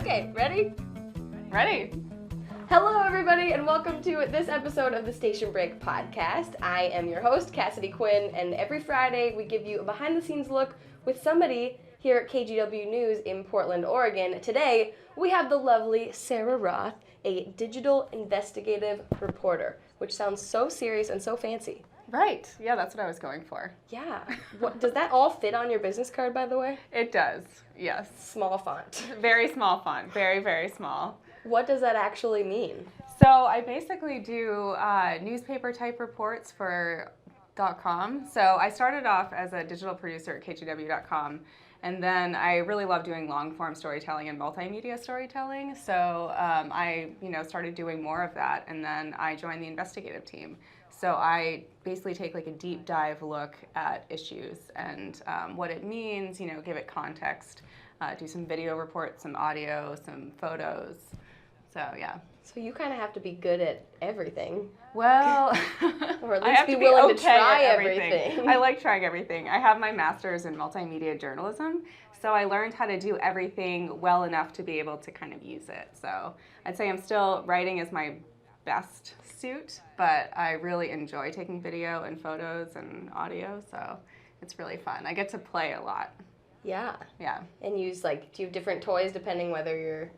Okay, ready? Ready. Hello, everybody, and welcome to this episode of the Station Break podcast. I am your host, Cassidy Quinn, and every Friday we give you a behind-the-scenes look with somebody here at KGW News in Portland, Oregon. Today, we have the lovely Sara Roth, a digital investigative reporter, which sounds so serious and so fancy. Right. Yeah, that's what I was going for. Yeah. Does that all fit on your business card, by the way? It does, yes. Small font. Very small font. Very, very small. What does that actually mean? So I basically do newspaper type reports for .com. So I started off as a digital producer at KGW.com. And then I really love doing long-form storytelling and multimedia storytelling. So I started doing more of that, and then I joined the investigative team. So I basically take like a deep dive look at issues and what it means, give it context, do some video reports, some audio, some photos. So yeah. So you kind of have to be good at everything. Well, or at I least have be to be willing okay to try at everything. I like trying everything. I have my master's in multimedia journalism, so I learned how to do everything well enough to be able to kind of use it. So I'd say I'm still writing is my best suit, but I really enjoy taking video and photos and audio, so it's really fun. I get to play a lot. Yeah. Yeah. And use do you have different toys depending whether you're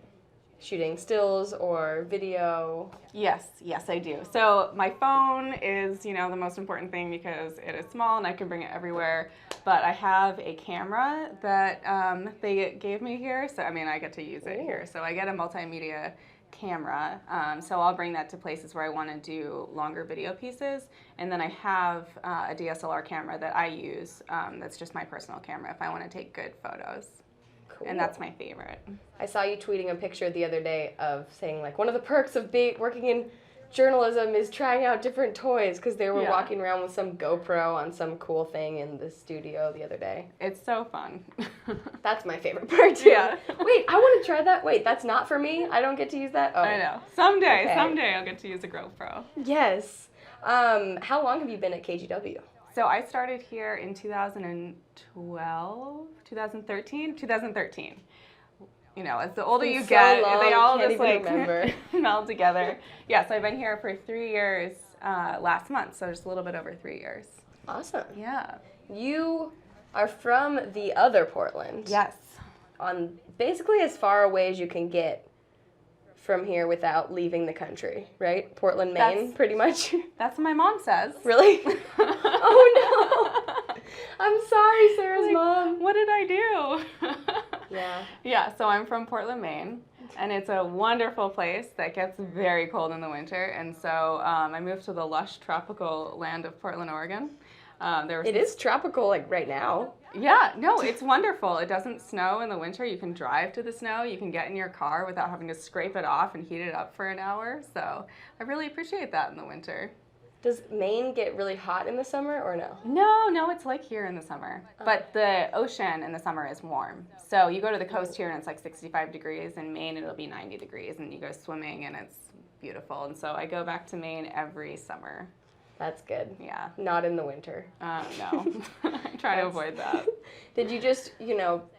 shooting stills or video? Yes, I do. So my phone is, the most important thing because it is small and I can bring it everywhere. But I have a camera that they gave me here, so I get to use it here. So I get a multimedia camera, so I'll bring that to places where I want to do longer video pieces. And then I have a DSLR camera that I use. That's just my personal camera if I want to take good photos. Cool. And that's my favorite. I saw you tweeting a picture the other day of saying one of the perks of working in journalism is trying out different toys, because they were walking around with some GoPro on some cool thing in the studio the other day. It's so fun. That's my favorite part too. Yeah. Wait, I want to try that. Wait, that's not for me? I don't get to use that? Oh. I know. Someday Okay. I'll get to use a GoPro. Yes. How long have you been at KGW? So I started here in 2013. As the older you get, they all just meld together. Yeah, so I've been here for 3 years last month, so just a little bit over 3 years. Awesome. Yeah. You are from the other Portland. Yes. On basically as far away as you can get from here without leaving the country, right? Portland, Maine, pretty much. That's what my mom says. Really? Oh no! I'm sorry, Sarah's mom. What did I do? Yeah. Yeah, so I'm from Portland, Maine, and it's a wonderful place that gets very cold in the winter, and so I moved to the lush tropical land of Portland, Oregon. It is tropical, right now. Yeah, no, it's wonderful. It doesn't snow in the winter. You can drive to the snow. You can get in your car without having to scrape it off and heat it up for an hour, so I really appreciate that in the winter. Does Maine get really hot in the summer or no? No, it's like here in the summer. But the ocean in the summer is warm. So you go to the coast here and it's 65 degrees. In Maine, it'll be 90 degrees. And you go swimming and it's beautiful. And so I go back to Maine every summer. That's good. Yeah. Not in the winter. No. I try to avoid that. Did you just,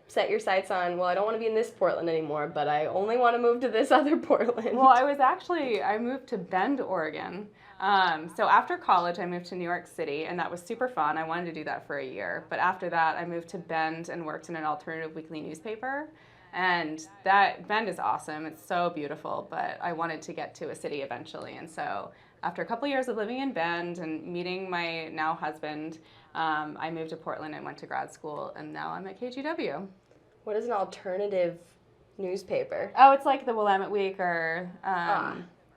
set your sights on, I don't want to be in this Portland anymore, but I only want to move to this other Portland? Well, I moved to Bend, Oregon. So after college, I moved to New York City, and that was super fun. I wanted to do that for a year. But after that, I moved to Bend and worked in an alternative weekly newspaper. And Bend is awesome. It's so beautiful, but I wanted to get to a city eventually. And so after a couple years of living in Bend and meeting my now husband, I moved to Portland and went to grad school, and now I'm at KGW. What is an alternative newspaper? Oh, it's like the Willamette Week or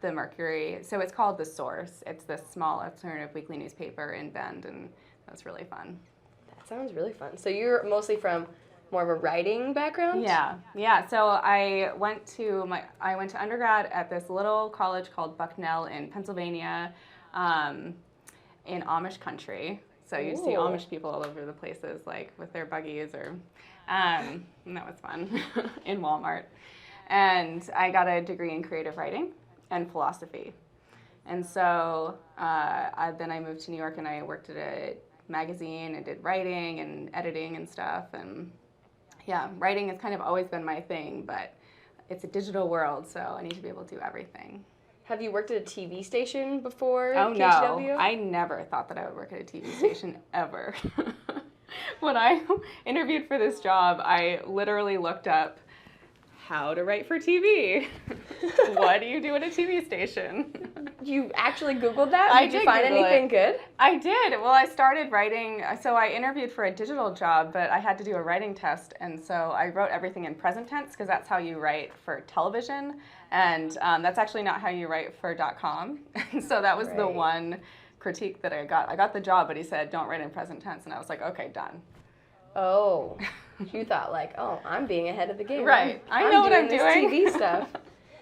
the Mercury. So it's called The Source. It's this small alternative weekly newspaper in Bend, and that's really fun. That sounds really fun. So you're mostly from more of a writing background? Yeah. So I went to undergrad at this little college called Bucknell in Pennsylvania, in Amish country. So you'd see Amish people all over the places, with their buggies and that was fun, in Walmart. And I got a degree in creative writing and philosophy. And so then I moved to New York and I worked at a magazine and did writing and editing and stuff. And yeah, writing has kind of always been my thing, but it's a digital world, so I need to be able to do everything. Have you worked at a TV station before? Oh, KGW? no. I never thought that I would work at a TV station ever. When I interviewed for this job, I literally looked up how to write for TV. What do you do at a TV station? You actually Googled that? I Did you did find Google anything it. good? I did. Well, I started writing, so I interviewed for a digital job, but I had to do a writing test, and so I wrote everything in present tense because that's how you write for television, and that's actually not how you write for .com. So that was the one critique that I got. I got the job, but he said, don't write in present tense, and I was like, okay, done. Oh, you thought like, oh, I'm being ahead of the game. Right. I know what I'm doing. This TV stuff.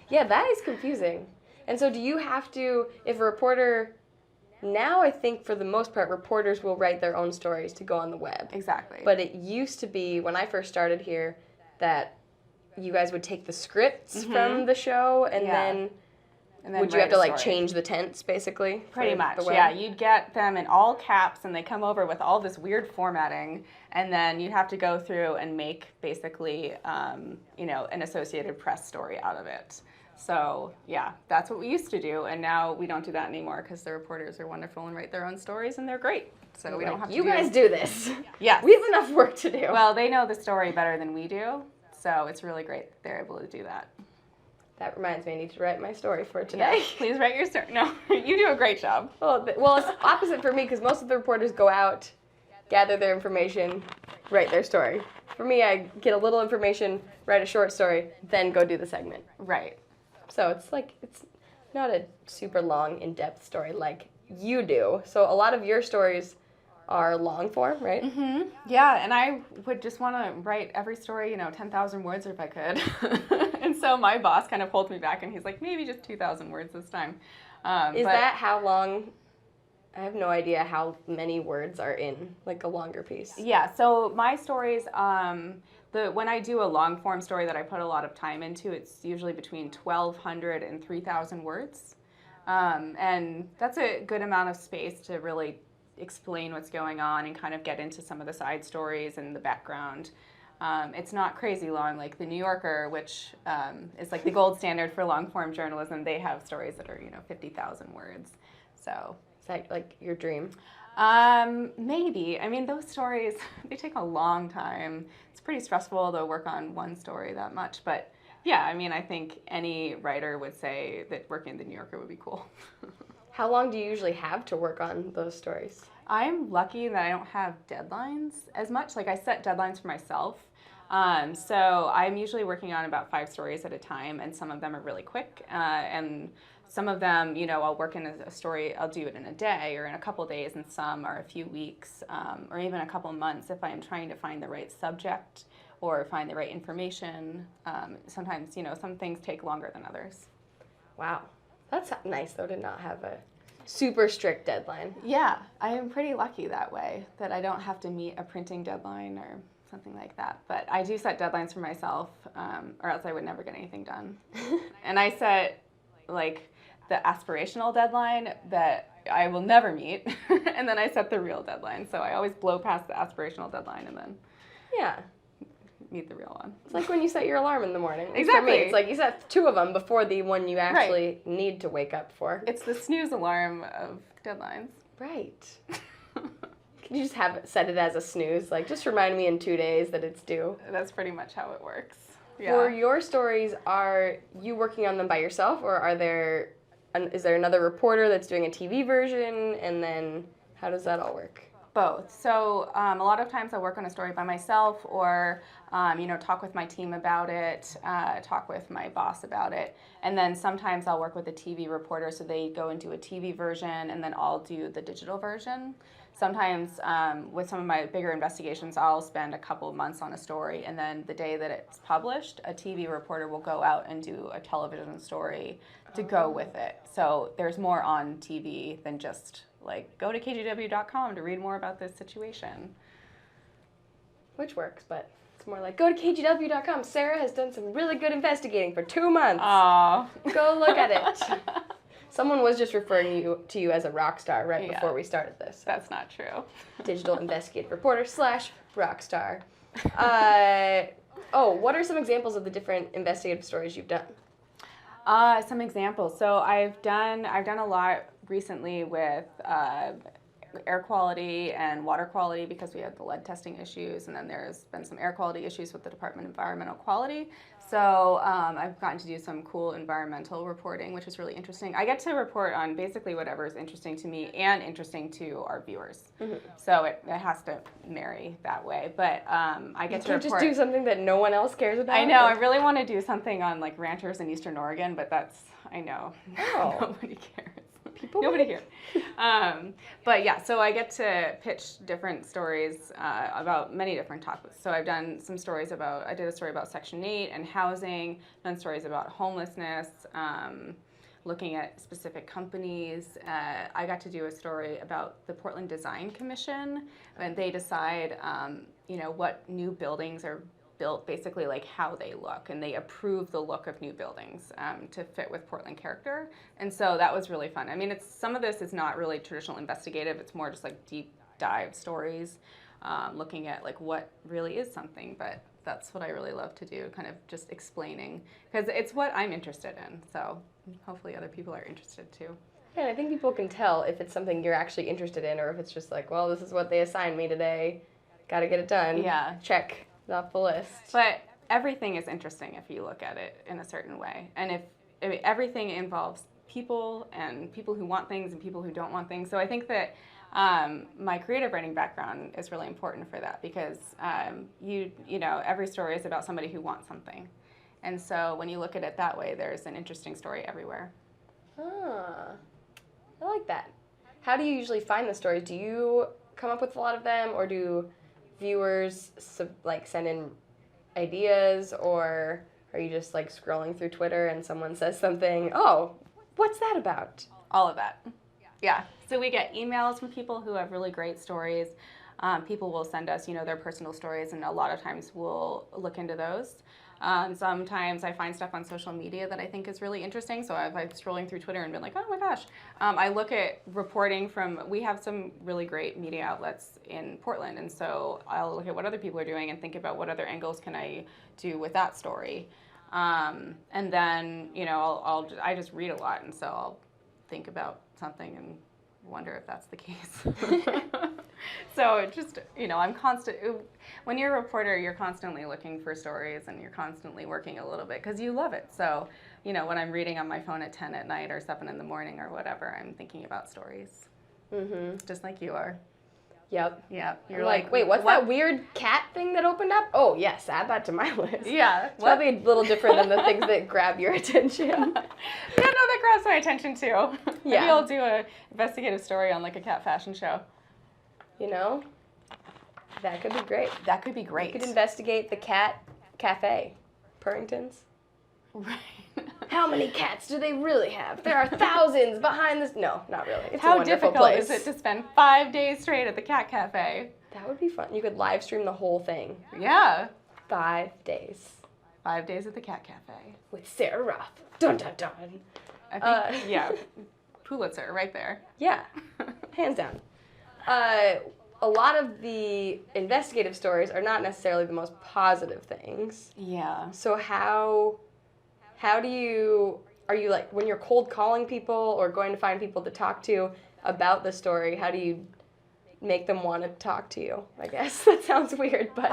Yeah, that is confusing. And so do you have to, if a reporter, now I think for the most part, reporters will write their own stories to go on the web. Exactly. But it used to be, when I first started here, that you guys would take the scripts from the show and then would you have to like change the tense basically? Pretty much, yeah. You'd get them in all caps and they come over with all this weird formatting, and then you'd have to go through and make basically, an Associated Press story out of it. So yeah, that's what we used to do, and now we don't do that anymore because the reporters are wonderful and write their own stories, and they're great. So we don't have to. You guys do this. Yes. We have enough work to do. Well, they know the story better than we do, so it's really great that they're able to do that. That reminds me, I need to write my story for today. Yeah, please write your story. No, you do a great job. Well, it's opposite for me because most of the reporters go out, gather their information, write their story. For me, I get a little information, write a short story, then go do the segment. Right. So it's not a super long, in-depth story like you do. So a lot of your stories are long form, right? Mm-hmm. Yeah, and I would just want to write every story, 10,000 words if I could. And so my boss kind of pulled me back, and he's like, maybe just 2,000 words this time. Is that how long? I have no idea how many words are in like a longer piece. Yeah, so my stories, when I do a long form story that I put a lot of time into, it's usually between 1,200 and 3,000 words. And that's a good amount of space to really explain what's going on and kind of get into some of the side stories and the background. It's not crazy long, like The New Yorker, which is like the gold standard for long form journalism. They have stories that are 50,000 words. So is that like your dream? Maybe. I mean, those stories, they take a long time. It's pretty stressful to work on one story that much, but yeah, I mean, I think any writer would say that working at The New Yorker would be cool. How long do you usually have to work on those stories? I'm lucky that I don't have deadlines as much. Like, I set deadlines for myself. So I'm usually working on about 5 stories at a time, and some of them are really quick. And some of them, I'll work in a story, I'll do it in a day or in a couple days, and some are a few weeks or even a couple months if I'm trying to find the right subject or find the right information. Sometimes, some things take longer than others. Wow. That's nice, though, to not have a super strict deadline. Yeah, I am pretty lucky that way, that I don't have to meet a printing deadline or something like that. But I do set deadlines for myself, or else I would never get anything done. And I set, like, the aspirational deadline that I will never meet, and then I set the real deadline. So I always blow past the aspirational deadline and then meet the real one. It's like when you set your alarm in the morning. Exactly. For me, it's like you set 2 of them before the one you actually need to wake up for. It's the snooze alarm of deadlines. Right. Can you just set it as a snooze? Like, just remind me in 2 days that it's due. That's pretty much how it works. Yeah. For your stories, are you working on them by yourself, or is there another reporter that's doing a TV version, and then how does that all work? Both. So a lot of times I work on a story by myself, or talk with my team about it, talk with my boss about it, and then sometimes I'll work with a TV reporter, so they go and do a TV version, and then I'll do the digital version. Sometimes with some of my bigger investigations, I'll spend a couple of months on a story, and then the day that it's published, a TV reporter will go out and do a television story to go with it. So there's more on TV than just like go to kgw.com to read more about this situation. Which works, but it's more like go to kgw.com. Sarah has done some really good investigating for 2 months. Aww. Go look at it. Someone was just referring to you as a rock star before we started this. So. That's not true. Digital investigative reporter / rock star. Oh, what are some examples of the different investigative stories you've done? Some examples. So I've done a lot recently with air quality and water quality because we had the lead testing issues, and then there's been some air quality issues with the Department of Environmental Quality. So I've gotten to do some cool environmental reporting, which is really interesting. I get to report on basically whatever is interesting to me and interesting to our viewers. Mm-hmm. So it has to marry that way. But I get to report. You just do something that no one else cares about? I know. I really want to do something on like ranchers in Eastern Oregon, but that's, I know. Oh. Nobody cares. Nobody here. But yeah, so I get to pitch different stories about many different topics. So I've done some stories I did a story about Section 8 and housing, done stories about homelessness, looking at specific companies. I got to do a story about the Portland Design Commission, and they decide, what new buildings are built, basically like how they look, and they approve the look of new buildings to fit with Portland character. And so that was really fun. I mean, some of this is not really traditional investigative, it's more just like deep dive stories, looking at like what really is something, but that's what I really love to do, kind of just explaining, because it's what I'm interested in, so hopefully other people are interested too. Yeah, I think people can tell if it's something you're actually interested in, or if it's just like, well, this is what they assigned me today, gotta get it done. Yeah. Check. Off the list. But everything is interesting if you look at it in a certain way. And if everything involves people, and people who want things and people who don't want things. So I think that my creative writing background is really important for that, because every story is about somebody who wants something. And so when you look at it that way, there's an interesting story everywhere. Ah, I like that. How do you usually find the stories? Do you come up with a lot of them, or do viewers send in ideas, or are you just like scrolling through Twitter and someone says something, oh, what's that about? All of that. Yeah. So we get emails from people who have really great stories. People will send us, their personal stories, and a lot of times we'll look into those. Sometimes I find stuff on social media that I think is really interesting. So I'm scrolling through Twitter and been like, oh my gosh. I look at reporting we have some really great media outlets in Portland. And so I'll look at what other people are doing and think about what other angles can I do with that story. And then, I just read a lot. And so I'll think about something and wonder if that's the case. So just, when you're a reporter, you're constantly looking for stories, and you're constantly working a little bit because you love it. So, when I'm reading on my phone at 10 at night or 7 in the morning or whatever, I'm thinking about stories. Mm-hmm. Just like you are. Yep. Yeah. You're like, wait, what's that weird cat thing that opened up? Oh, yes, add that to my list. Yeah. It's probably a little different than the things that grab your attention. Yeah, no, that grabs my attention too. Yeah. Maybe I'll do an investigative story on like a cat fashion show. That could be great. That could be great. You could investigate the cat cafe, Purrington's. Right. How many cats do they really have? There are thousands behind this. No, not really. It's How a wonderful difficult place. is it to spend 5 days straight at the cat cafe? That would be fun. You could live stream the whole thing. Yeah. 5 days. 5 days at the cat cafe. With Sara Roth. Dun, dun, dun. I think, yeah. Pulitzer, right there. Yeah. Hands down. A lot of the investigative stories are not necessarily the most positive things. Yeah. So how do are you like, when you're cold calling people or going to find people to talk to about the story, how do you make them want to talk to you? I guess that sounds weird, but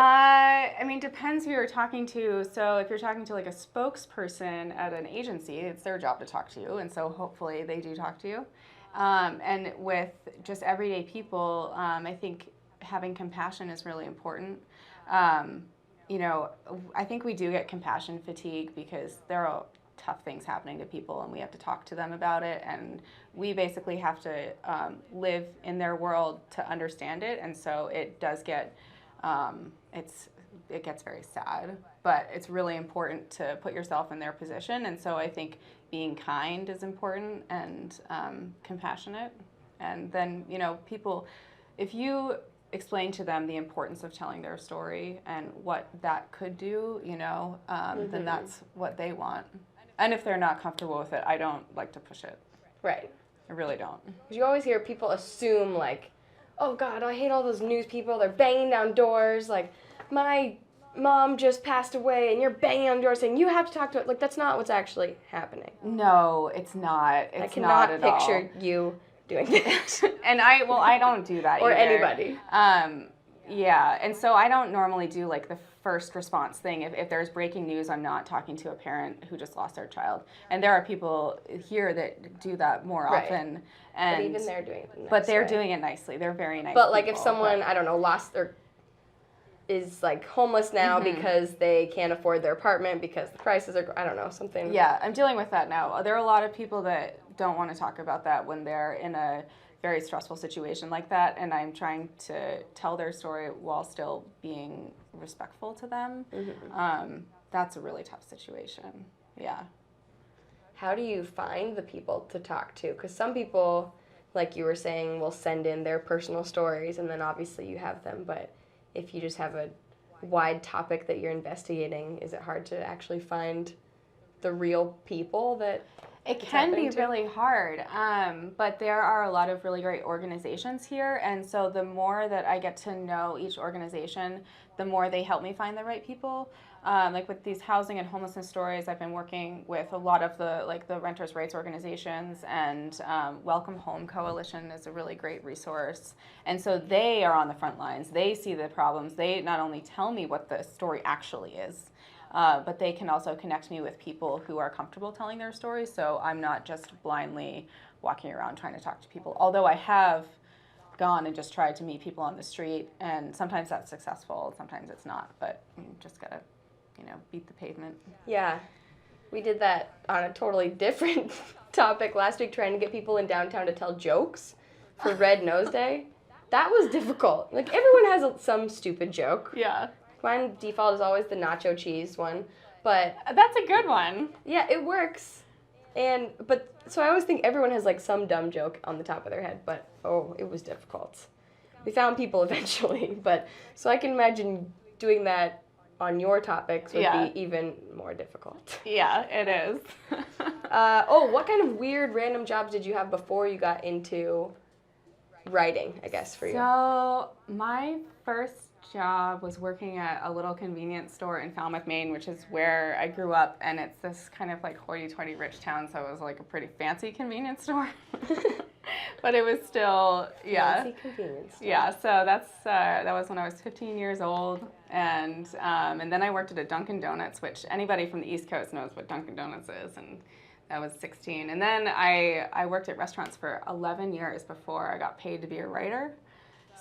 depends who you're talking to. So if you're talking to like a spokesperson at an agency, it's their job to talk to you, and so hopefully they do talk to you. And with just everyday people, I think having compassion is really important. I think we do get compassion fatigue because there are tough things happening to people, and we have to talk to them about it, and we basically have to live in their world to understand it, and so it does get, it gets very sad, but it's really important to put yourself in their position, and so I think being kind is important, and compassionate, and then, people, if you explain to them the importance of telling their story and what that could do, then that's what they want. And if they're not comfortable with it, I don't like to push it. Right. I really don't. You always hear people assume, like, oh God, I hate all those news people. They're banging down doors. Like, my mom just passed away and you're banging on the door saying you have to talk to it. Like, that's not what's actually happening. No, it's not. It's not at all. I cannot picture you doing that. And I don't do that or either. anybody. Yeah, and so I don't normally do like the first response thing. If there's breaking news, I'm not talking to a parent who just lost their child. And there are people here that do that more often. And but even they're doing it nice But they're way. doing it nicely. They're very nice But like people, if someone, I don't know, lost their, is like homeless now because they can't afford their apartment because the prices are, I don't know, something. Yeah, I'm dealing with that now. There are a lot of people that don't want to talk about that when they're in a very stressful situation like that, and I'm trying to tell their story while still being respectful to them. That's a really tough situation. Yeah. How do you find the people to talk to? Because some people, like you were saying, will send in their personal stories, and then obviously you have them, but if you just have a wide topic that you're investigating, is it hard to actually find the real people that it can be really hard, but there are a lot of really great organizations here, and so the more that I get to know each organization, the more they help me find the right people. Like with these housing and homelessness stories, I've been working with a lot of the renters' rights organizations, and Welcome Home Coalition is a really great resource. And so they are on the front lines. They see the problems. They not only tell me what the story actually is, but they can also connect me with people who are comfortable telling their stories, so I'm not just blindly walking around trying to talk to people. Although I have gone and just tried to meet people on the street, and sometimes that's successful, sometimes it's not, but you just gotta, beat the pavement. Yeah. We did that on a totally different topic last week, trying to get people in downtown to tell jokes for Red Nose Day. That was difficult. Like, everyone has some stupid joke. Yeah. Mine default is always the nacho cheese one, but that's a good one. Yeah, it works. So I always think everyone has like some dumb joke on the top of their head, but it was difficult. We found people eventually, but so I can imagine doing that on your topics would be even more difficult. Yeah, it is. What kind of weird random jobs did you have before you got into writing, I guess, for you? So my first job was working at a little convenience store in Falmouth, Maine, which is where I grew up, and it's this kind of like hoity-toity rich town, so it was like a pretty fancy convenience store. But it was still, Fancy convenience store. Yeah, so that was when I was 15 years old, and then I worked at a Dunkin' Donuts, which anybody from the East Coast knows what Dunkin' Donuts is, and that was 16. And then I worked at restaurants for 11 years before I got paid to be a writer.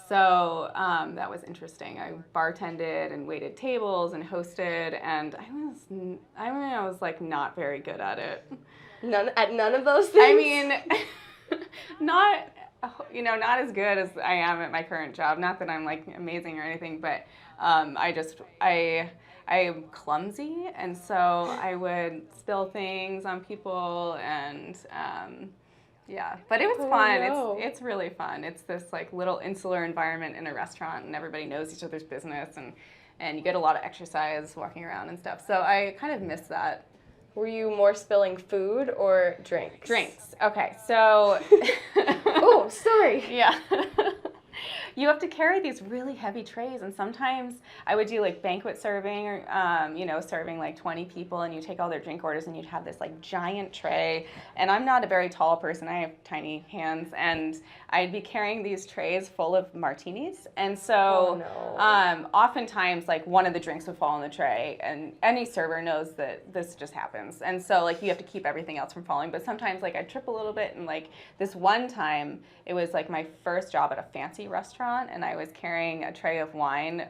So that was interesting. I bartended and waited tables and hosted, and I was like not very good at it. None of those things? I mean, not as good as I am at my current job. Not that I'm like amazing or anything, but I am clumsy, and so I would spill things on people, and but it was fun. No. It's really fun. It's this like little insular environment in a restaurant, and everybody knows each other's business, and you get a lot of exercise walking around and stuff. So I kind of miss that. Were you more spilling food or drinks? Drinks. Okay, so. Oh, sorry. Yeah. You have to carry these really heavy trays, and sometimes I would do like banquet serving, or serving like 20 people, and you take all their drink orders, and you'd have this like giant tray. And I'm not a very tall person; I have tiny hands, and I'd be carrying these trays full of martinis. And so, oftentimes like one of the drinks would fall in the tray, and any server knows that this just happens. And so like you have to keep everything else from falling. But sometimes like I'd trip a little bit, and like this one time, it was like my first job at a fancy restaurant, and I was carrying a tray of wine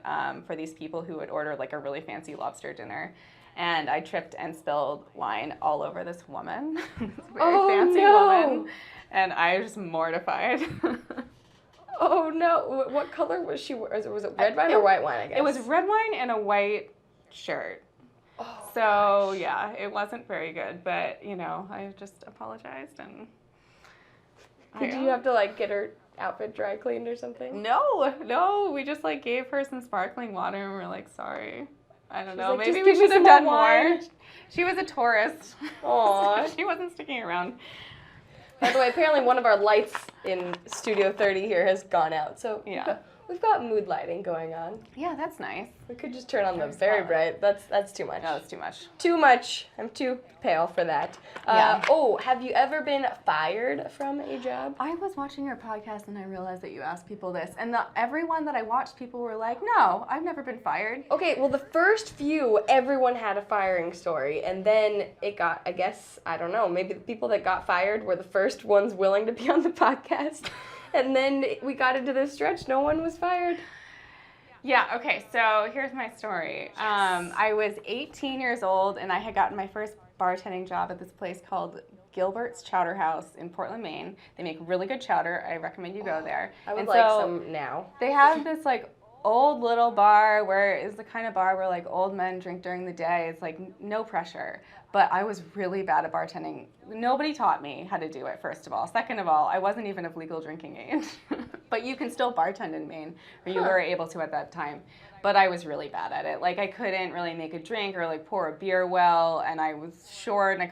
for these people who would order like a really fancy lobster dinner, and I tripped and spilled wine all over this woman, this very fancy woman, and I was just mortified. Oh no! What color was she? Was it red wine or white wine? I guess it was red wine and a white shirt. Oh, so yeah, it wasn't very good, but I just apologized and. Did you have to like get her outfit dry cleaned or something? No, we just like gave her some sparkling water and we're like, sorry. I don't know, like, maybe we should have done more. She was a tourist. Aww. She wasn't sticking around. By the way, apparently one of our lights in Studio 30 here has gone out, so yeah. We've got mood lighting going on. Yeah, that's nice. We could just turn on the very bright. That's too much. No, that's too much. Too much. I'm too pale for that. Yeah. Oh, have you ever been fired from a job? I was watching your podcast and I realized that you asked people this, and everyone that I watched, people were like, "No, I've never been fired." Okay, well, the first few, everyone had a firing story, and then it got, I guess, I don't know, maybe the people that got fired were the first ones willing to be on the podcast. And then we got into this stretch, no one was fired. Yeah, okay, so here's my story. Yes. I was 18 years old, and I had gotten my first bartending job at this place called Gilbert's Chowder House in Portland, Maine. They make really good chowder. I recommend you go there. I would like some now. They have this, like, old little bar where it's the kind of bar where, like, old men drink during the day. It's, like, no pressure. But I was really bad at bartending. Nobody taught me how to do it, first of all. Second of all, I wasn't even of legal drinking age. But you can still bartend in Maine, or you were able to at that time. But I was really bad at it. Like, I couldn't really make a drink or, like, pour a beer well, and I was short, and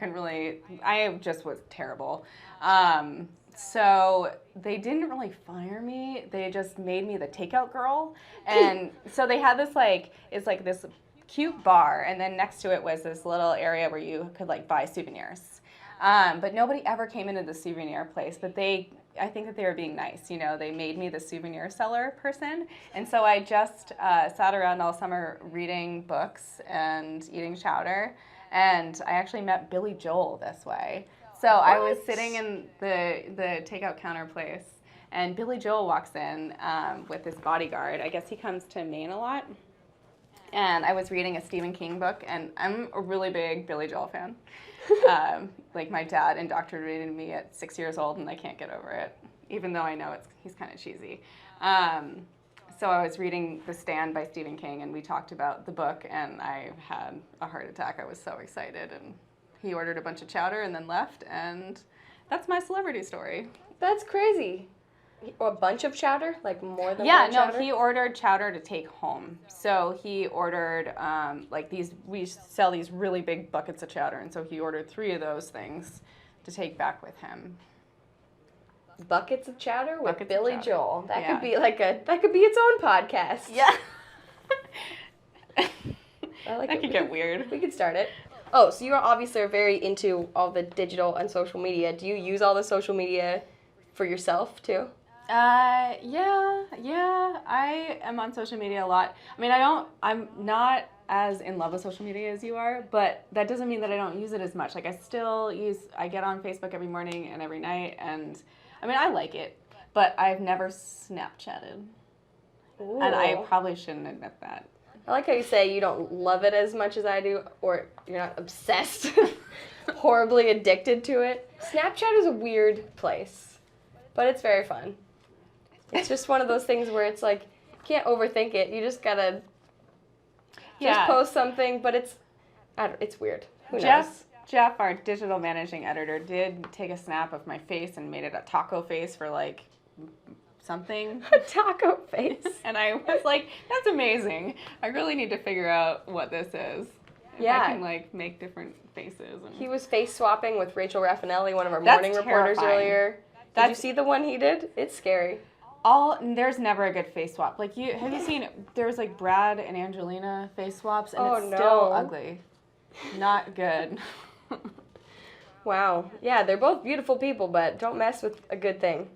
I just was terrible. So they didn't really fire me. They just made me the takeout girl. And so they had this, like, it's like this cute bar, and then next to it was this little area where you could, like, buy souvenirs. But nobody ever came into the souvenir place. But I think that they were being nice. You know, they made me the souvenir seller person. And so I just sat around all summer reading books and eating chowder. And I actually met Billy Joel this way. So I was sitting in the takeout counter place, and Billy Joel walks in with his bodyguard. I guess he comes to Maine a lot. And I was reading a Stephen King book, and I'm a really big Billy Joel fan. Like, my dad indoctrinated me at 6 years old, and I can't get over it, even though I know he's kind of cheesy. So I was reading The Stand by Stephen King, and we talked about the book, and I had a heart attack. I was so excited, and he ordered a bunch of chowder and then left, and that's my celebrity story. That's crazy. A bunch of chowder? Like more than one chowder? Yeah, no, he ordered chowder to take home. So he ordered, we sell these really big buckets of chowder, and so he ordered 3 of those things to take back with him. Buckets of chowder with Buckets Billy of chowder. Joel. That could be that could be its own podcast. Yeah. I like that could get weird. We could start it. Oh, so you obviously are very into all the digital and social media. Do you use all the social media for yourself too? Yeah, I am on social media a lot. I mean, I'm not as in love with social media as you are, but that doesn't mean that I don't use it as much. Like, I get on Facebook every morning and every night, and I mean, I like it, but I've never Snapchatted. Ooh. And I probably shouldn't admit that. I like how you say you don't love it as much as I do, or you're not obsessed, horribly addicted to it. Snapchat is a weird place, but it's very fun. It's just one of those things where it's like, you can't overthink it. You just gotta just post something, but it's weird. Who knows? Jeff, our digital managing editor, did take a snap of my face and made it a taco face for, like, something. A taco face. And I was like, that's amazing. I really need to figure out what this is. Yeah. I can, like, make different faces. And He was face swapping with Rachel Raffanelli, one of our morning reporters earlier. Did you see the one he did? It's scary. There's never a good face swap. Like, have you seen, there's, like, Brad and Angelina face swaps, and it's still ugly. Not good. Wow. Yeah, they're both beautiful people, but don't mess with a good thing.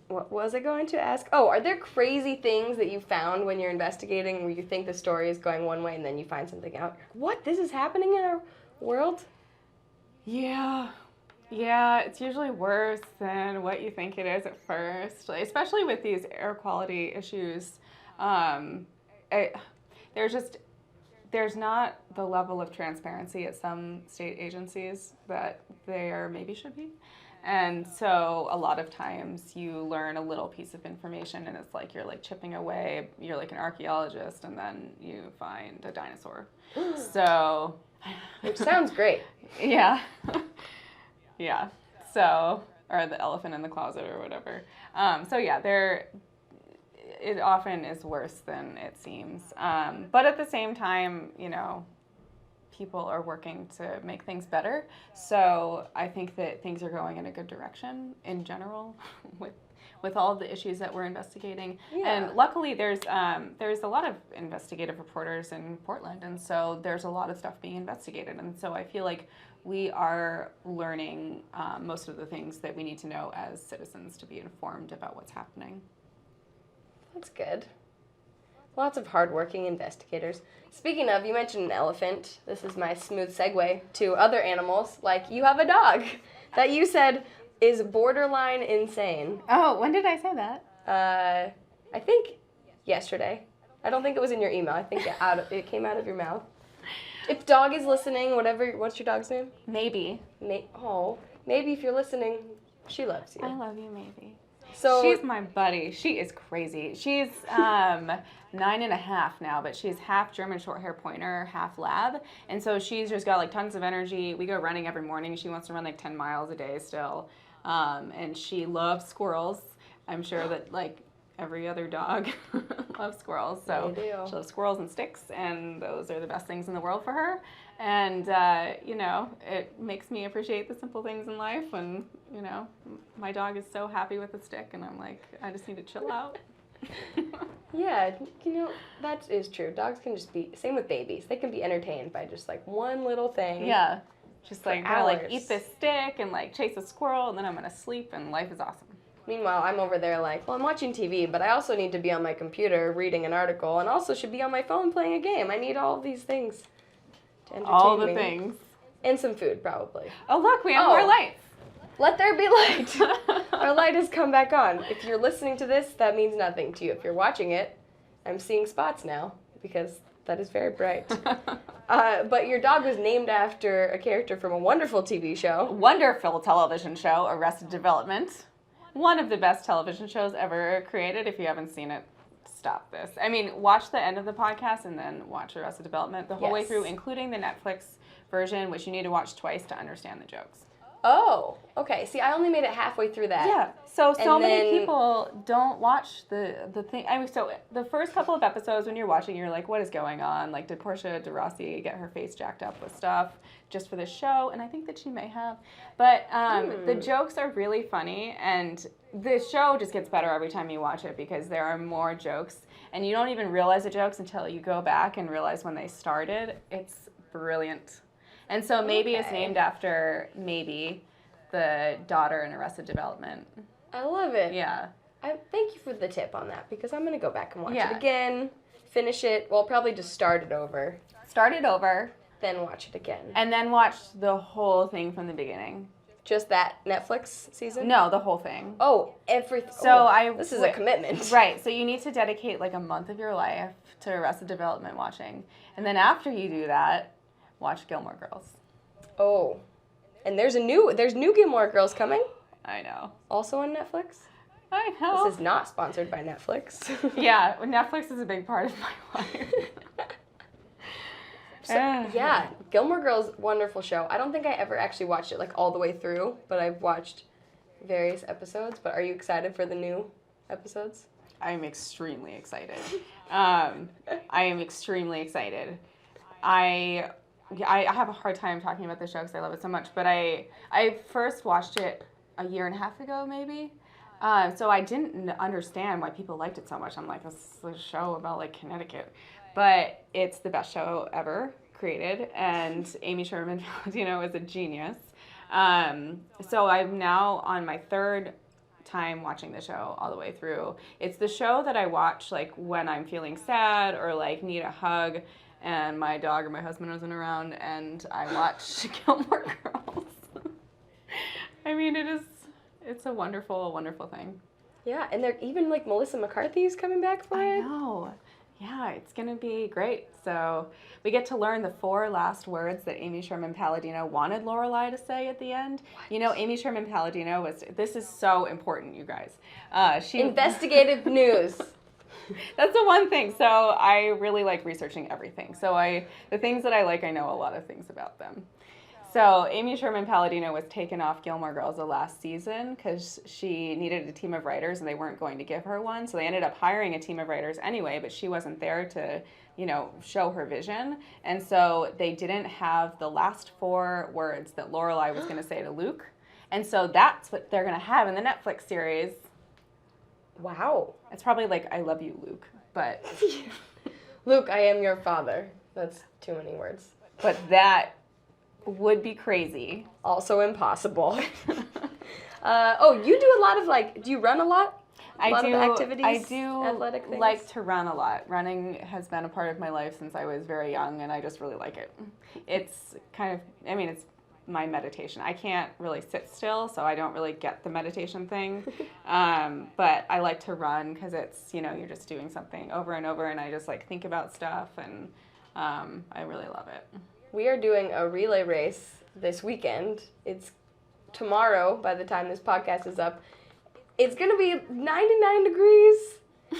What was I going to ask? Oh, are there crazy things that you found when you're investigating where you think the story is going one way and then you find something out? What? This is happening in our world? Yeah, it's usually worse than what you think it is at first, especially with these air quality issues. There's not the level of transparency at some state agencies that there maybe should be. And so a lot of times you learn a little piece of information and it's like you're like chipping away, you're like an archaeologist, and then you find a dinosaur. So, which sounds great. Yeah. Yeah. So, or the elephant in the closet or whatever. It often is worse than it seems. But at the same time, people are working to make things better. So I think that things are going in a good direction in general with all of the issues that we're investigating. Yeah. And luckily there's a lot of investigative reporters in Portland, and so there's a lot of stuff being investigated. And so I feel like we are learning most of the things that we need to know as citizens to be informed about what's happening. That's good. Lots of hardworking investigators. Speaking of, you mentioned an elephant. This is my smooth segue to other animals. Like, you have a dog that you said is borderline insane. Oh, when did I say that? I think yesterday. I don't think it was in your email. I think it came out of your mouth. If dog is listening, what's your dog's name? Maybe. Maybe if you're listening, she loves you. I love you, Maybe. So she's my buddy. She is crazy. She's 9.5 now, but she's half German Shorthair Pointer, half Lab. And so she's just got like tons of energy. We go running every morning. She wants to run like 10 miles a day still. And she loves squirrels. I'm sure that like every other dog loves squirrels. So they do. She loves squirrels and sticks, and those are the best things in the world for her. And, you know, it makes me appreciate the simple things in life. And, you know, my dog is so happy with the stick, and I'm like, I just need to chill out. Yeah, you know, that is true. Dogs can just be, same with babies. They can be entertained by just like one little thing. Yeah. Just like, I'm gonna like hours. eat this stick and like chase a squirrel, and then I'm gonna sleep, and life is awesome. Meanwhile, I'm over there like, well, I'm watching TV, but I also need to be on my computer reading an article, and also should be on my phone playing a game. I need all of these things to entertain All the me. things. And some food, probably. Oh, look, we have more lights. Let there be light. Our light has come back on. If you're listening to this, that means nothing to you. If you're watching it, I'm seeing spots now because that is very bright. But your dog was named after a character from a wonderful TV show. Wonderful television show, Arrested Development. One of the best television shows ever created. If you haven't seen it, stop this. I mean, watch the end of the podcast and then watch Arrested Development the whole way through, including the Netflix version, which you need to watch twice to understand the jokes. Oh, okay. See, I only made it halfway through that. Yeah. So many then- people don't watch the thing. I mean, so the first couple of episodes when you're watching, you're like, what is going on? Like, did Portia de Rossi get her face jacked up with stuff just for this show? And I think that she may have. But the jokes are really funny, and the show just gets better every time you watch it because there are more jokes, and you don't even realize the jokes until you go back and realize when they started. It's brilliant. And so Maybe is named after Maybe, the daughter in Arrested Development. I love it. Yeah. Thank you for the tip on that because I'm going to go back and watch Yeah. it again, finish it. Well, probably just start it over, Start it over, then watch it again. and then watch the whole thing from the beginning. Just that Netflix season? No, the whole thing. Oh, this is a commitment. Right, so you need to dedicate like a month of your life to Arrested Development watching. And then after you do that, watch Gilmore Girls. Oh, and there's new Gilmore Girls coming. I know. Also on Netflix. I know. This is not sponsored by Netflix. Yeah, Netflix is a big part of my life. Yeah, Gilmore Girls, wonderful show. I don't think I ever actually watched it like all the way through, but I've watched various episodes. But are you excited for the new episodes? I'm extremely excited. I am extremely excited. I have a hard time talking about this show because I love it so much, but I first watched it a year and a half ago, maybe. So I didn't understand why people liked it so much. I'm like, this is a show about like Connecticut. But it's the best show ever created, and Amy Sherman Palladino is a genius. So I'm now on my third time watching the show all the way through. It's the show that I watch like when I'm feeling sad or like need a hug and my dog or my husband isn't around, and I watch Gilmore Girls. I mean, it's a wonderful, wonderful thing. Yeah, and they're even like Melissa McCarthy's coming back for it. I know. Yeah, it's going to be great. So we get to learn the 4 last words that Amy Sherman Palladino wanted Lorelai to say at the end. What? You know, Amy Sherman Palladino this is so important, you guys. Investigative news. That's the one thing. So I really like researching everything. So the things that I like, I know a lot of things about them. So Amy Sherman Palladino was taken off Gilmore Girls the last season because she needed a team of writers and they weren't going to give her one. So they ended up hiring a team of writers anyway, but she wasn't there to, show her vision. And so they didn't have the last 4 words that Lorelai was going to say to Luke. And so that's what they're going to have in the Netflix series. Wow. It's probably like, I love you, Luke, but... Luke, I am your father. That's too many words. But that would be crazy. Also impossible. You do a lot of do you run a lot? A lot of activities? I do athletic things? like to run a lot. Running has been a part of my life since I was very young, and I just really like it. It's kind of, it's my meditation. I can't really sit still, so I don't really get the meditation thing. But I like to run because it's, you're just doing something over and over, and I just think about stuff, and I really love it. We are doing a relay race this weekend. It's tomorrow by the time this podcast is up. It's going to be 99 degrees,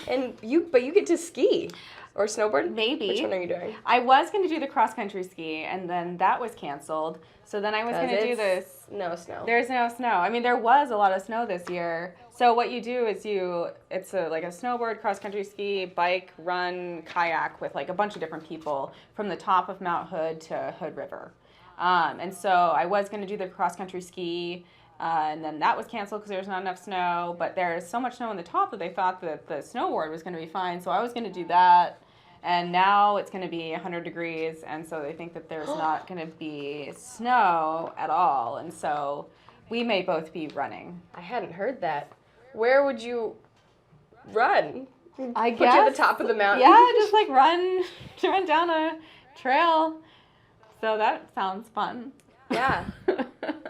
and you get to ski or snowboard? Maybe. Which one are you doing? I was going to do the cross-country ski, and then that was canceled. So then I was going to do this. No snow. There's no snow. There was a lot of snow this year. So what you do is it's a snowboard, cross-country ski, bike, run, kayak with a bunch of different people from the top of Mount Hood to Hood River. And so I was going to do the cross-country ski, and then that was canceled because there was not enough snow. But there's so much snow on the top that they thought that the snowboard was going to be fine. So I was going to do that. And now it's going to be 100 degrees, and so they think that there's not going to be snow at all. And so we may both be running. I hadn't heard that. Where would you run? I guess. Put you at the top of the mountain? Yeah, just run down a trail. So that sounds fun. Yeah.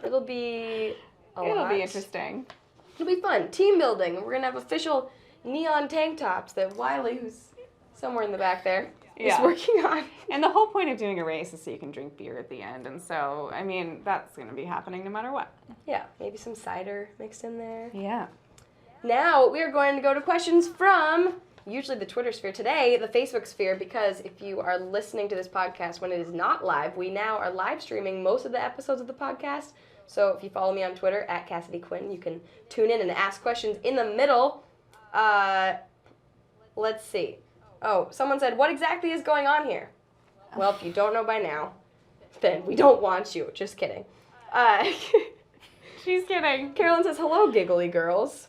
It'll be It'll be interesting. It'll be fun. Team building. We're going to have official neon tank tops that Wiley, who's somewhere in the back there, is working on. And the whole point of doing a race is so you can drink beer at the end. And so, that's going to be happening no matter what. Yeah, maybe some cider mixed in there. Yeah. Now, we are going to go to questions from usually the Twitter sphere. Today, the Facebook sphere, because if you are listening to this podcast when it is not live, we now are live streaming most of the episodes of the podcast. So if you follow me on Twitter, @CassidyQuinn, you can tune in and ask questions in the middle. Let's see. Oh, someone said, what exactly is going on here? Well, if you don't know by now, then we don't want you. Just kidding. She's kidding. Carolyn says, hello, giggly girls.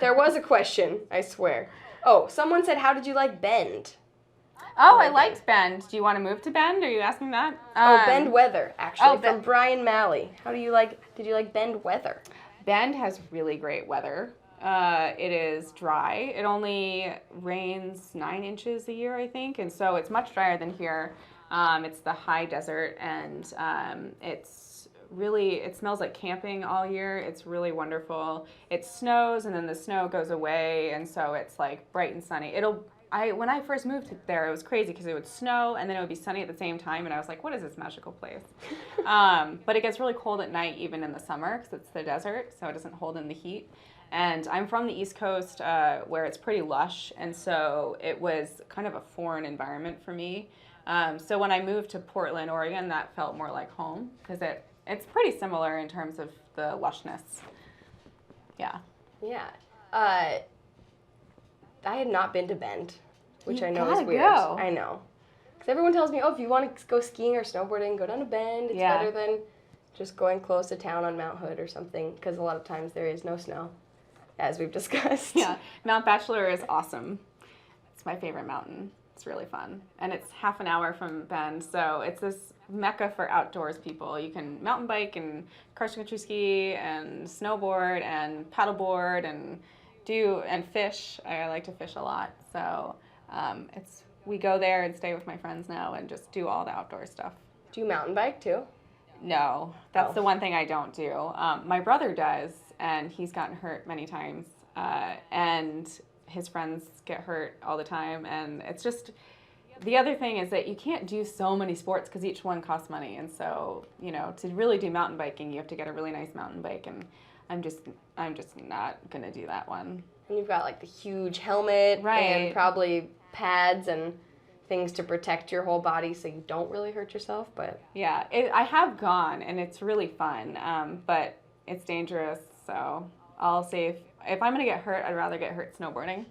There was a question, I swear. Oh, someone said, how did you like Bend? Oh, I liked Bend. Do you want to move to Bend? Are you asking that? Bend Weather, actually, from Brian Malley. Did you like Bend Weather? Bend has really great weather. It is dry. It only rains 9 inches a year, I think, and so it's much drier than here. It's the high desert, and it smells like camping all year. It's really wonderful. It snows, and then the snow goes away, and so it's bright and sunny. When I first moved there, it was crazy because it would snow and then it would be sunny at the same time, and I was like, what is this magical place? But it gets really cold at night, even in the summer, because it's the desert, so it doesn't hold in the heat. And I'm from the East Coast, where it's pretty lush, and so it was kind of a foreign environment for me. So when I moved to Portland, Oregon, that felt more like home, because it's pretty similar in terms of the lushness. Yeah. Yeah. I had not been to Bend, which I know is weird. Go. I know. Because everyone tells me, if you want to go skiing or snowboarding, go down to Bend. It's better than just going close to town on Mount Hood or something, because a lot of times there is no snow, as we've discussed. Yeah, Mount Bachelor is awesome. It's my favorite mountain. It's really fun. And it's half an hour from Bend, so it's this mecca for outdoors people. You can mountain bike and cross-country ski and snowboard and paddleboard and fish. I like to fish a lot. So we go there and stay with my friends now and just do all the outdoor stuff. Do you mountain bike too? No, that's the one thing I don't do. My brother does, and he's gotten hurt many times, and his friends get hurt all the time, and it's just, the other thing is that you can't do so many sports because each one costs money, and so, to really do mountain biking, you have to get a really nice mountain bike, and I'm just not gonna do that one. And you've got the huge helmet and probably pads and things to protect your whole body so you don't really hurt yourself, but... Yeah, I have gone, and it's really fun, but it's dangerous, so I'll say if I'm going to get hurt, I'd rather get hurt snowboarding.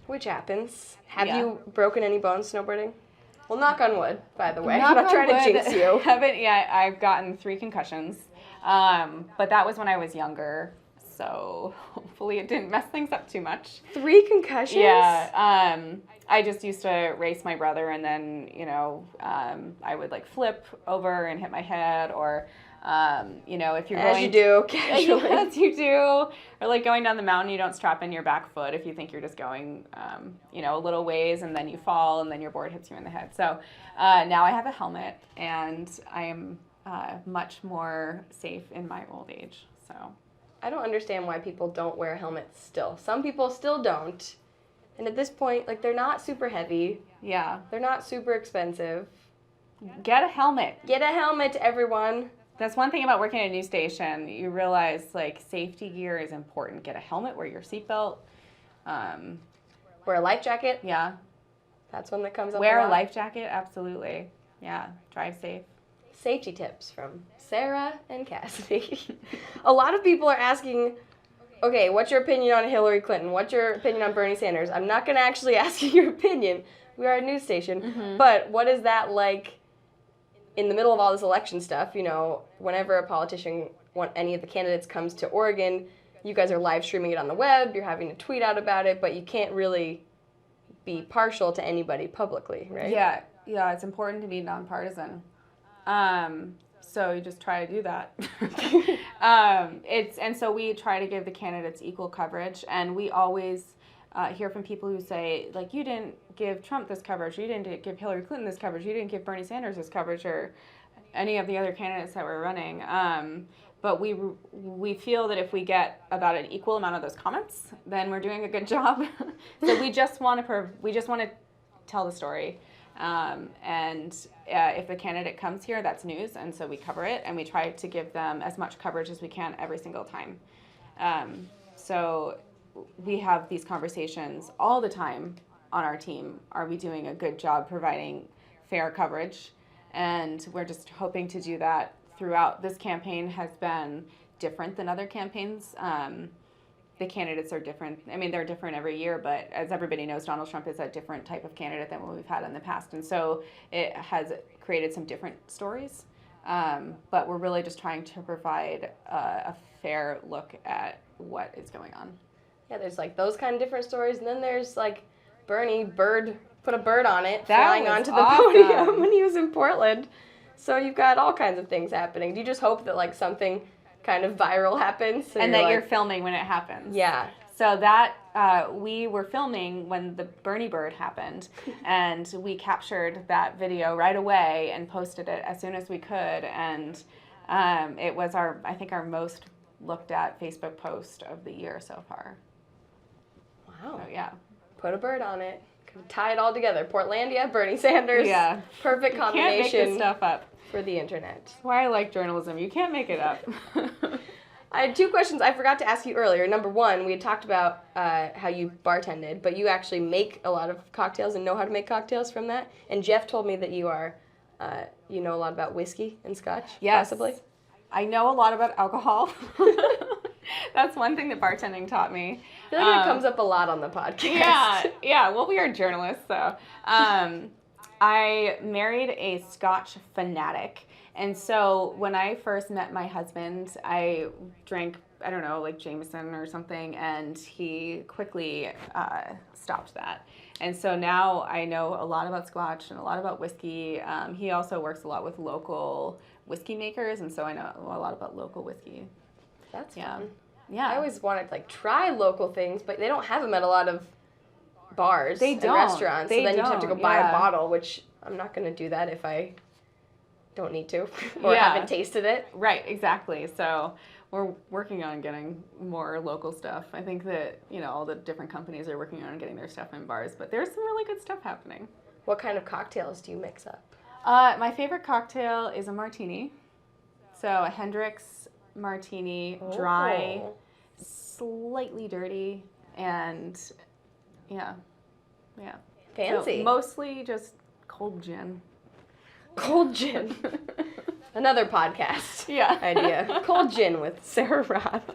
Which happens. Have Yeah. you broken any bones snowboarding? Well, knock on wood, by the way. Knock I'm not on trying to wood. jinx you. Haven't yet. I've gotten 3 concussions, but that was when I was younger, so hopefully it didn't mess things up too much. 3 concussions? Yeah. I just used to race my brother, and then, I would like flip over and hit my head, or, if you're As going... you do, casually. As you do. Or like going down the mountain, you don't strap in your back foot if you think you're just going, a little ways, and then you fall, and then your board hits you in the head. So now I have a helmet, and I am much more safe in my old age. So I don't understand why people don't wear helmets still. Some people still don't. And at this point, like, they're not super heavy. yeah, They're not super expensive. get a helmet. Get a helmet, everyone. That's one thing about working at a news station. You realize, like, safety gear is important. Get a helmet, wear your seatbelt. Wear a life jacket. Yeah. That's one that comes up Wear a a lot. life jacket, absolutely. Yeah, drive safe. Safety tips from Sarah and Cassidy. A lot of people are asking, okay, what's your opinion on Hillary Clinton? What's your opinion on Bernie Sanders? I'm not going to actually ask you your opinion. We are a news station. But what is that like in the middle of all this election stuff? Whenever a politician, any of the candidates comes to Oregon, you guys are live streaming it on the web. You're having to tweet out about it, but you can't really be partial to anybody publicly, right? Yeah, it's important to be nonpartisan. So you just try to do that. And so we try to give the candidates equal coverage, and we always hear from people who say, like, you didn't give Trump this coverage, you didn't give Hillary Clinton this coverage, you didn't give Bernie Sanders this coverage, or any of the other candidates that were running. But we feel that if we get about an equal amount of those comments, then we're doing a good job. So we just want to tell the story. If the candidate comes here, that's news, and so we cover it, and we try to give them as much coverage as we can every single time. So we have these conversations all the time on our team. Are we doing a good job providing fair coverage? And we're just hoping to do that throughout. This campaign has been different than other campaigns. The candidates are different. I mean, they're different every year, but as everybody knows, Donald Trump is a different type of candidate than what we've had in the past. And so it has created some different stories. But we're really just trying to provide a fair look at what is going on. Yeah, there's like those kind of different stories, and then there's like Bernie put a bird on it, That flying was onto the awesome. podium when he was in Portland. So you've got all kinds of things happening. Do you just hope that like something kind of viral happens? And that you're filming when it happens. Yeah. So that we were filming when the Bernie bird happened, and we captured that video right away and posted it as soon as we could. And it was I think our most looked at Facebook post of the year so far. Wow. So, yeah. Put a bird on it. Tie it all together. Portlandia, Bernie Sanders. Yeah. Perfect combination. You can't make this stuff up. For the internet. That's why I like journalism. You can't make it up. I had 2 questions I forgot to ask you earlier. Number 1, we had talked about how you bartended, but you actually make a lot of cocktails and know how to make cocktails from that. And Jeff told me that you know a lot about whiskey and scotch, yes. possibly. I know a lot about alcohol. That's one thing that bartending taught me. I feel like it comes up a lot on the podcast. Yeah. Well, we are journalists, so. I married a Scotch fanatic, and so when I first met my husband, I drank, I don't know, like Jameson or something, and he quickly stopped that. And so now I know a lot about Scotch and a lot about whiskey. He also works a lot with local whiskey makers, and so I know a lot about local whiskey. That's fun. Yeah. I always wanted to try local things, but they don't have them at a lot of bars and don't. restaurants. They so then you have to go don't, buy yeah. a bottle, which I'm not going to do that if I don't need to or Yeah. haven't tasted it. Right, exactly. So we're working on getting more local stuff. I think that, all the different companies are working on getting their stuff in bars, but there's some really good stuff happening. What kind of cocktails do you mix up? My favorite cocktail is a martini. So a Hendrix martini, dry, slightly dirty, and yeah. Fancy. So mostly just cold gin. Cold gin. Another podcast idea. Cold gin with Sara Roth.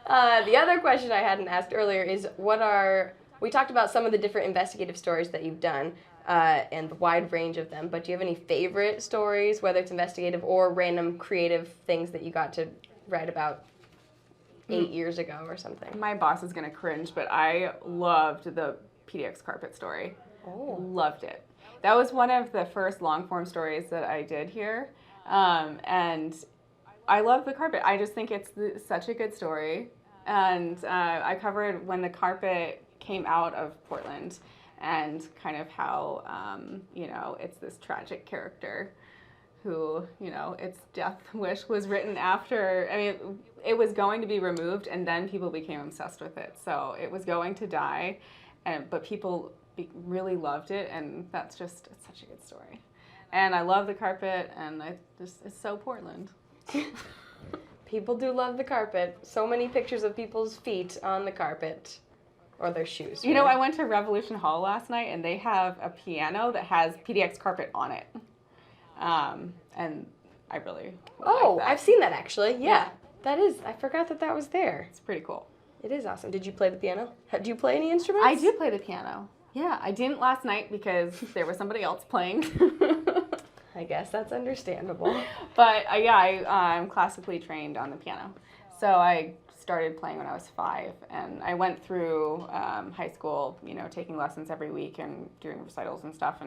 The other question I hadn't asked earlier is we talked about some of the different investigative stories that you've done and the wide range of them, but do you have any favorite stories, whether it's investigative or random creative things that you got to write about 8 years ago or something? My boss is going to cringe, but I loved the PDX carpet story. Oh. Loved it. That was one of the first long-form stories that I did here, and I love the carpet. I just think it's such a good story, and I covered when the carpet came out of Portland and kind of how, it's this tragic character who, its death wish was written after, it was going to be removed and then people became obsessed with it. So it was going to die, but people really loved it, and it's such a good story. And I love the carpet, and it's so Portland. People do love the carpet. So many pictures of people's feet on the carpet. Or their shoes. Really. I went to Revolution Hall last night, and they have a piano that has PDX carpet on it. And I really like that. I've seen that actually. Yeah. That is, I forgot that was there. It's pretty cool. It is awesome. Did you play the piano? Do you play any instruments? I do play the piano. Yeah, I didn't last night because there was somebody else playing. I guess that's understandable. But I'm classically trained on the piano. So I started playing when I was 5, and I went through high school, taking lessons every week and doing recitals and stuff,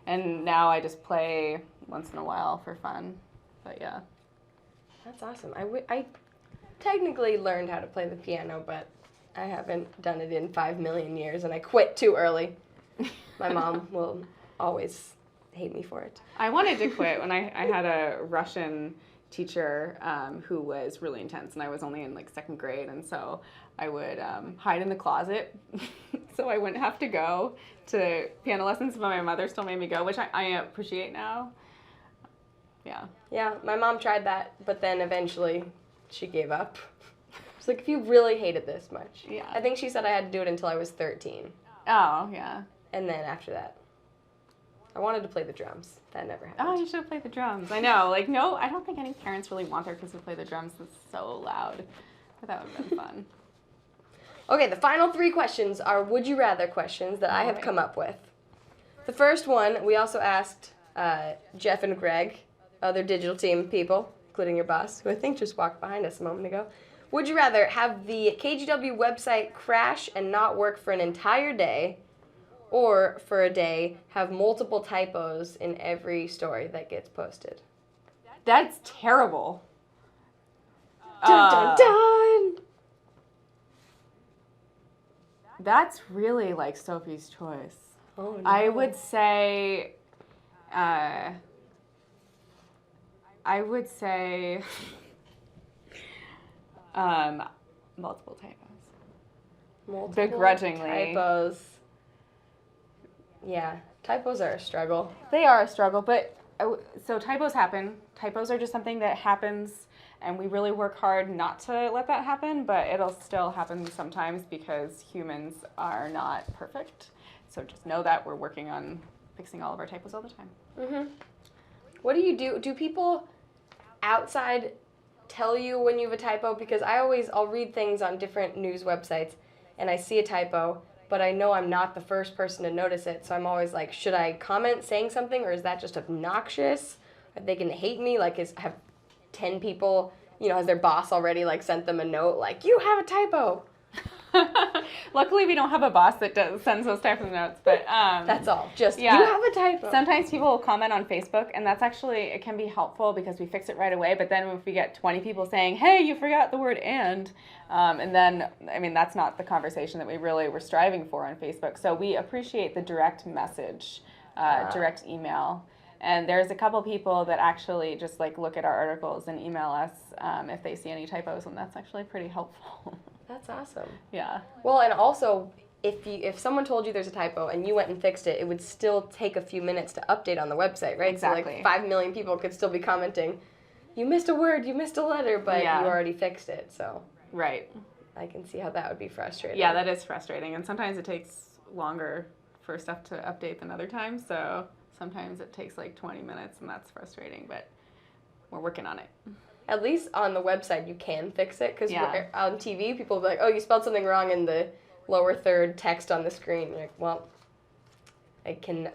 and now I just play once in a while for fun. But yeah. That's awesome. I technically learned how to play the piano, but I haven't done it in 5 million years, and I quit too early. My mom will always hate me for it. I wanted to quit when I had a Russian teacher who was really intense, and I was only in second grade, and so I would hide in the closet so I wouldn't have to go to piano lessons, but my mother still made me go, which I appreciate now. Yeah, my mom tried that, but then eventually she gave up. She's like, if you really hated this much. Yeah. I think she said I had to do it until I was 13. Oh, yeah. And then after that, I wanted to play the drums. That never happened. Oh, you should have played the drums. I know. No, I don't think any parents really want their kids to play the drums. It's so loud. But that would have been fun. Okay, the final 3 questions are would you rather questions that I have come up with. The first one, we also asked Jeff and Greg, other digital team people, including your boss, who I think just walked behind us a moment ago. Would you rather have the KGW website crash and not work for an entire day, or for a day have multiple typos in every story that gets posted? That's terrible. Dun, dun, dun! That's really Sophie's Choice. Oh, no. I would say multiple typos. Multiple Begrudgingly. Typos. Yeah, typos are a struggle. They are a struggle, but so typos happen. Typos are just something that happens, and we really work hard not to let that happen, but it'll still happen sometimes because humans are not perfect. So just know that we're working on fixing all of our typos all the time. Mm-hmm. What do you do? Do people outside tell you when you have a typo? Because I'll read things on different news websites, and I see a typo, but I know I'm not the first person to notice it, so I'm always like, should I comment saying something, or is that just obnoxious? Are they gonna hate me? Have 10 people, has their boss already sent them a note you have a typo? Luckily, we don't have a boss that sends those types of notes, but that's all. Just you have a typo. Sometimes people will comment on Facebook, and that's actually, it can be helpful because we fix it right away. But then if we get 20 people saying, "Hey, you forgot the word and then that's not the conversation that we really were striving for on Facebook. So we appreciate the direct message, direct email. And there's a couple people that actually just look at our articles and email us if they see any typos, and that's actually pretty helpful. That's awesome. Yeah. Well, and also, if someone told you there's a typo and you went and fixed it, it would still take a few minutes to update on the website, right? Exactly. So 5 million people could still be commenting, you missed a word, you missed a letter, but you already fixed it, so. Right. I can see how that would be frustrating. Yeah, that is frustrating, and sometimes it takes longer for stuff to update than other times, so sometimes it takes like 20 minutes, and that's frustrating, but we're working on it. At least on the website you can fix it, because Yeah. on TV people will be like, oh, you spelled something wrong in the lower third text on the screen. You're like, well,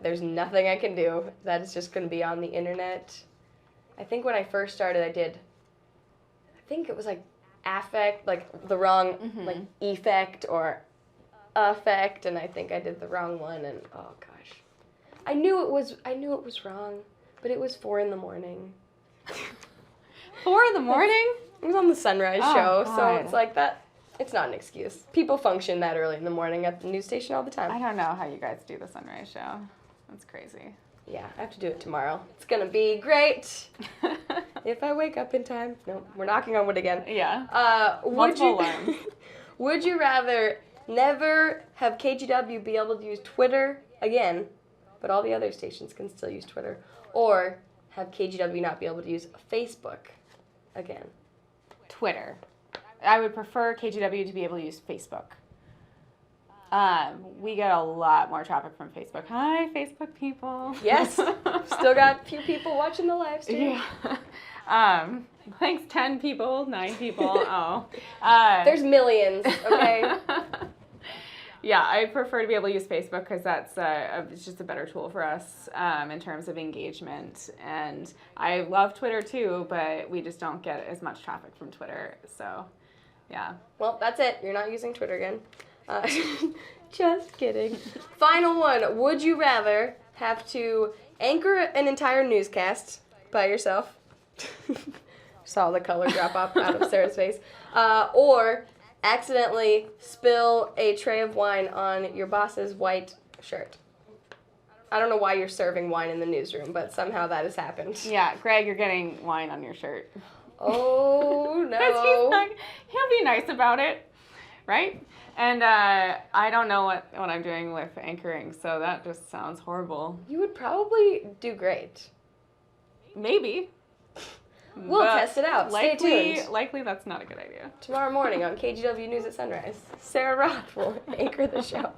there's nothing I can do. That is just going to be on the internet. I think when I first started, I think it was like affect, like the wrong, like effect or affect, and I think I did the wrong one, and oh gosh. I knew it was wrong, but it was 4 a.m. 4 a.m? It was on the Sunrise show, so God. it's like that. It's not an excuse. People function that early in the morning at the news station all the time. I don't know how you guys do the Sunrise show. That's crazy. Yeah, I have to do it tomorrow. It's gonna be great. If I wake up in time. No, we're knocking on wood again. Yeah. Multiple alarms. Would you rather never have KGW be able to use Twitter again, but all the other stations can still use Twitter, or have KGW not be able to use Facebook again? Twitter. I would prefer KGW to be able to use Facebook. We get a lot more traffic from Facebook. Hi, Facebook people. Yes. Still got a few people watching the live stream. Yeah. Thanks, 10 people, 9 people. Oh. There's millions, okay? Yeah, I prefer to be able to use Facebook because that's it's just a better tool for us in terms of engagement. And I love Twitter too, but we just don't get as much traffic from Twitter. So, yeah. Well, that's it. You're not using Twitter again. Just kidding. Final one. Would you rather have to anchor an entire newscast by yourself? Saw the color drop off out of Sarah's face. Or accidentally spill a tray of wine on your boss's white shirt. I don't know why you're serving wine in the newsroom, but somehow that has happened. Yeah, Greg, you're getting wine on your shirt. Oh, no. Because he'll be nice about it, right? And I don't know what I'm doing with anchoring, so that just sounds horrible. You would probably do great. Maybe. We'll test it out. Stay tuned. Likely that's not a good idea. Tomorrow morning on KGW News at Sunrise, Sara Roth will anchor the show.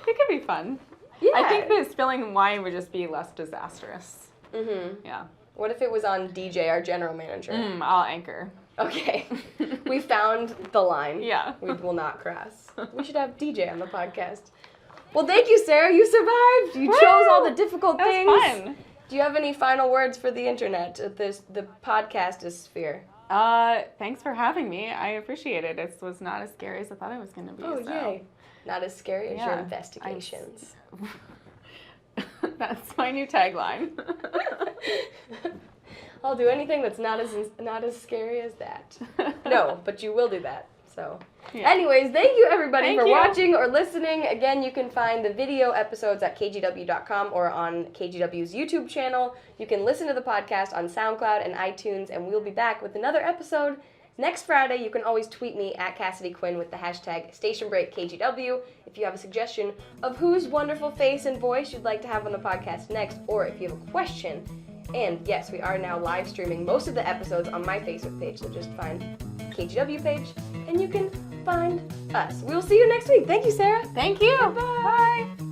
It could be fun. Yeah. I think that spilling wine would just be less disastrous. Mm-hmm. Yeah. What if it was on DJ, our general manager? I'll anchor. Okay. We found the line. Yeah. We will not cross. We should have DJ on the podcast. Well, thank you, Sarah. You survived. You chose all the difficult things. That was fun. Do you have any final words for the internet, the podcast sphere? Thanks for having me. I appreciate it. It was not as scary as I thought it was going to be. Oh, so. yay. Not as scary as your investigations. That's my new tagline. I'll do anything that's not as scary as that. No, but you will do that. So, anyways, thank you everybody for watching or listening. Again, you can find the video episodes at kgw.com or on KGW's YouTube channel. You can listen to the podcast on SoundCloud and iTunes, and we'll be back with another episode next Friday. You can always tweet me at Cassidy Quinn with the hashtag StationBreakKGW if you have a suggestion of whose wonderful face and voice you'd like to have on the podcast next, or if you have a question. And yes, we are now live streaming most of the episodes on my Facebook page, so just find KGW page and you can find us. We'll see you next week. Thank you, Sarah. Thank you. Bye. Bye.